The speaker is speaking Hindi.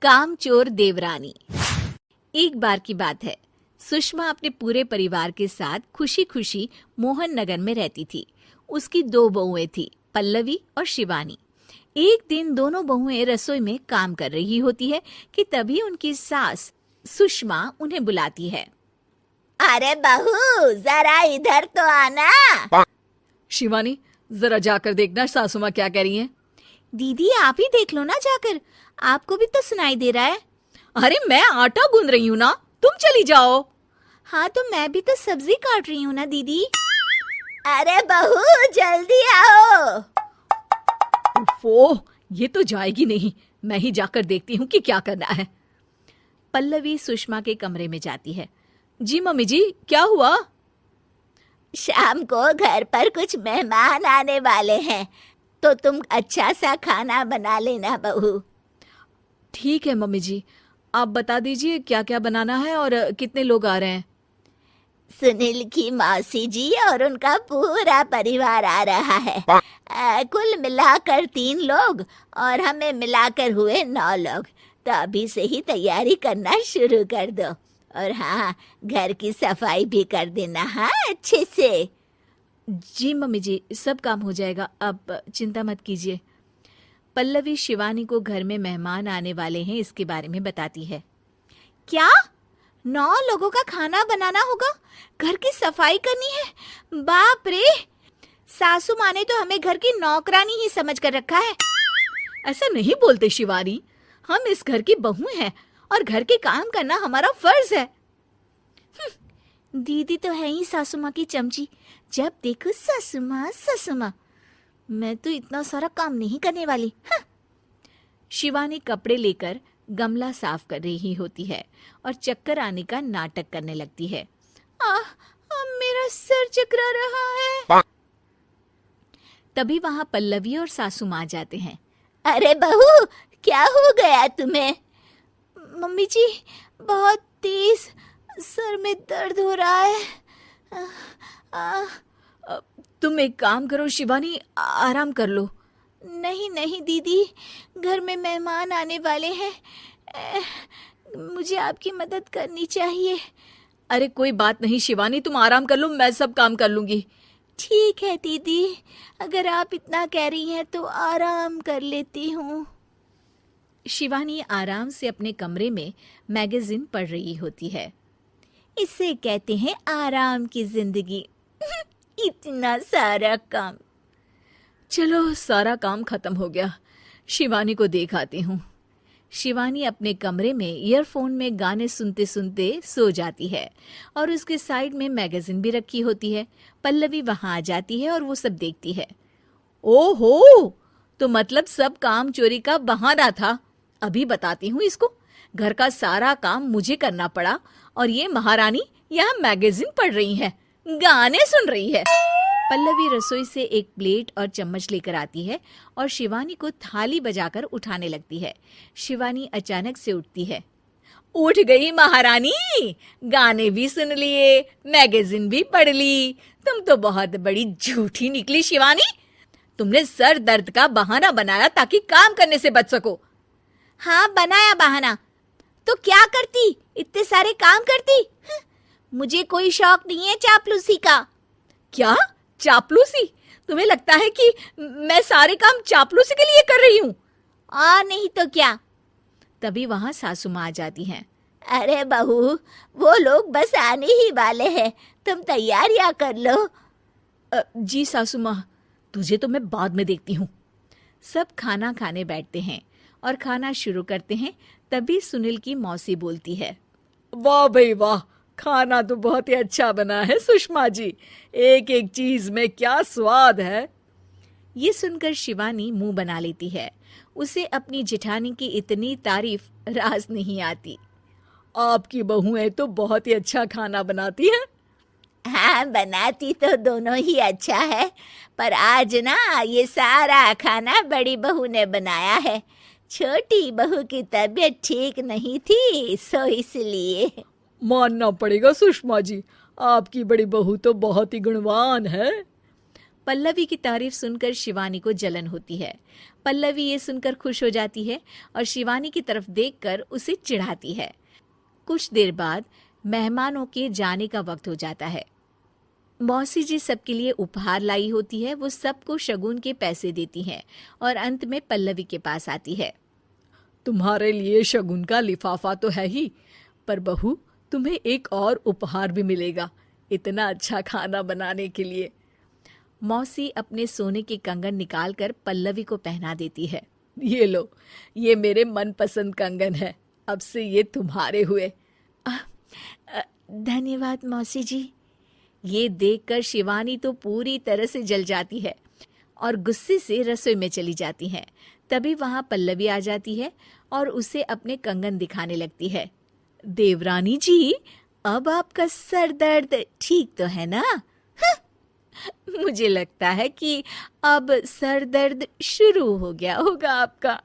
कामचोर देवरानी। एक बार की बात है, सुषमा अपने पूरे परिवार के साथ खुशी खुशी मोहन नगर में रहती थी। उसकी 2 बहुएं थी, पल्लवी और शिवानी। एक दिन दोनों बहुएं रसोई में काम कर रही होती है कि तभी उनकी सास सुषमा उन्हें बुलाती है। अरे बहू, जरा इधर तो आना। शिवानी, जरा जाकर देखना सासू माँ क्या कह रही हैं। दीदी आप ही देख लो ना जाकर, आपको भी तो सुनाई दे रहा है। अरे मैं आटा गूंद रही हूँ ना, तुम चली जाओ। हाँ तो मैं भी तो सब्जी काट रही हूँ ना दीदी। अरे बहू जल्दी आओ। ओफो, ये तो जाएगी नहीं। मैं ही जाकर देखती हूँ कि क्या करना है। पल्लवी सुषमा के कमरे में जाती है। जी मम्मी जी, क्या हुआ? शाम को घर पर कुछ मेहमान आने वाले हैं, तो तुम अच्छा सा खाना बना लेना बहू। ठीक है मम्मी जी, आप बता दीजिए क्या क्या बनाना है और कितने लोग आ रहे हैं। सुनील की मौसी जी और उनका पूरा परिवार आ रहा है। कुल मिलाकर 3 लोग और हमें मिलाकर हुए 9 लोग। तो अभी से ही तैयारी करना शुरू कर दो। और हाँ, घर की सफाई भी कर देना, हाँ, अच्छे से। जी मम्मी जी, सब काम हो जाएगा, आप चिंता मत कीजिए। पल्लवी शिवानी को घर में मेहमान आने वाले हैं इसके बारे में बताती है। क्या 9 लोगों का खाना बनाना होगा, घर की सफाई करनी है? बाप रे, सासू माँ ने तो हमें घर की नौकरानी ही समझ कर रखा है। ऐसा नहीं बोलते शिवानी, हम इस घर की बहू हैं और घर के काम करना हमारा फर्ज है। दीदी तो है ही सासू माँ की चमची, जब देखो सासू माँ सासू माँ। मैं तो इतना सारा काम नहीं करने वाली। शिवानी कपड़े लेकर गमला साफ कर रही होती है और चक्कर आने का नाटक करने लगती है। मेरा सर चकरा रहा है। तभी वहां पल्लवी और सासू माँ जाते हैं। अरे बहू, क्या हो गया तुम्हें? मम्मी जी, बहुत तेज सर में दर्द हो रहा है। तुम एक काम करो शिवानी, आराम कर लो। नहीं नहीं दीदी, घर में मेहमान आने वाले हैं, मुझे आपकी मदद करनी चाहिए। अरे कोई बात नहीं शिवानी, तुम आराम कर लो, मैं सब काम कर लूंगी। ठीक है दीदी, अगर आप इतना कह रही हैं तो आराम कर लेती हूँ। शिवानी आराम से अपने कमरे में मैगजीन पढ़ रही होती है। इसे कहते हैं आराम की जिंदगी। इतना सारा काम। चलो सारा काम खत्म हो गया, शिवानी को देख आती हूँ। शिवानी अपने कमरे में ईयरफोन में गाने सुनते सुनते सो जाती है और उसके साइड में मैगजीन भी रखी होती है। पल्लवी वहां आ जाती है और वो सब देखती है। ओहो, तो मतलब सब काम चोरी का बहाना था। अभी बताती हूँ इसको। घर का सारा काम मुझे करना पड़ा और ये महारानी यहाँ मैगजीन पढ़ रही है, गाने सुन रही है। पल्लवी रसोई से एक प्लेट और चम्मच लेकर आती है और शिवानी को थाली बजाकर उठाने लगती है। शिवानी अचानक से उठती है। उठ गई महारानी, गाने भी सुन लिए, मैगजीन भी पढ़ ली। तुम तो बहुत बड़ी झूठी निकली शिवानी। तुमने सर दर्द का बहाना बनाया ताकि काम करने से बच सको। हाँ बनाया बहाना, तो क्या करती, इतने सारे काम करती। मुझे कोई शौक नहीं है चापलूसी का। क्या चापलूसी? तुम्हें लगता है कि मैं सारे काम चापलूसी के लिए कर रही हूँ? नहीं तो क्या। तभी वहां सासू माँ आ जाती हैं। अरे बहू, वो लोग बस आने ही वाले हैं, तुम तैयारियां कर लो। जी सासू माँ, तुझे तो मैं बाद में देखती हूँ। सब खाना खाने बैठते हैं और खाना शुरू करते हैं। तभी सुनील की मौसी बोलती है। वाह भाई वाह, खाना तो बहुत ही अच्छा बना है सुषमा जी, एक एक चीज में क्या स्वाद है। ये सुनकर शिवानी मुंह बना लेती है। उसे अपनी जेठानी की इतनी तारीफ रास नहीं आती। आपकी बहुएं तो बहुत ही अच्छा खाना बनाती हैं। हाँ, बनाती तो दोनों ही अच्छा है, पर आज ना ये सारा खाना बड़ी बहू ने बनाया है। छोटी बहू की तबीयत ठीक नहीं थी, सो इसलिए। मानना पड़ेगा सुषमा जी, आपकी बड़ी बहू तो बहुत ही गुणवान है। पल्लवी की तारीफ सुनकर शिवानी को जलन होती है। पल्लवी ये सुनकर खुश हो जाती है और शिवानी की तरफ देखकर उसे चिढ़ाती है। कुछ देर बाद मेहमानों के जाने का वक्त हो जाता है। मौसी जी सबके लिए उपहार लाई होती है। वो सबको शगुन के पैसे देती हैं और अंत में पल्लवी के पास आती है। तुम्हारे लिए शगुन का लिफाफा तो है ही, पर बहू तुम्हें एक और उपहार भी मिलेगा इतना अच्छा खाना बनाने के लिए। मौसी अपने सोने के कंगन निकालकर पल्लवी को पहना देती है। ये लो, ये मेरे मनपसंद कंगन है, अब से ये तुम्हारे हुए। धन्यवाद मौसी जी। ये देखकर शिवानी तो पूरी तरह से जल जाती है और गुस्से से रसोई में चली जाती है। तभी वहां पल्लवी आ जाती है और उसे अपने कंगन दिखाने लगती है। देवरानी जी, अब आपका सर दर्द ठीक तो है ना? मुझे लगता है कि अब सर दर्द शुरू हो गया होगा आपका।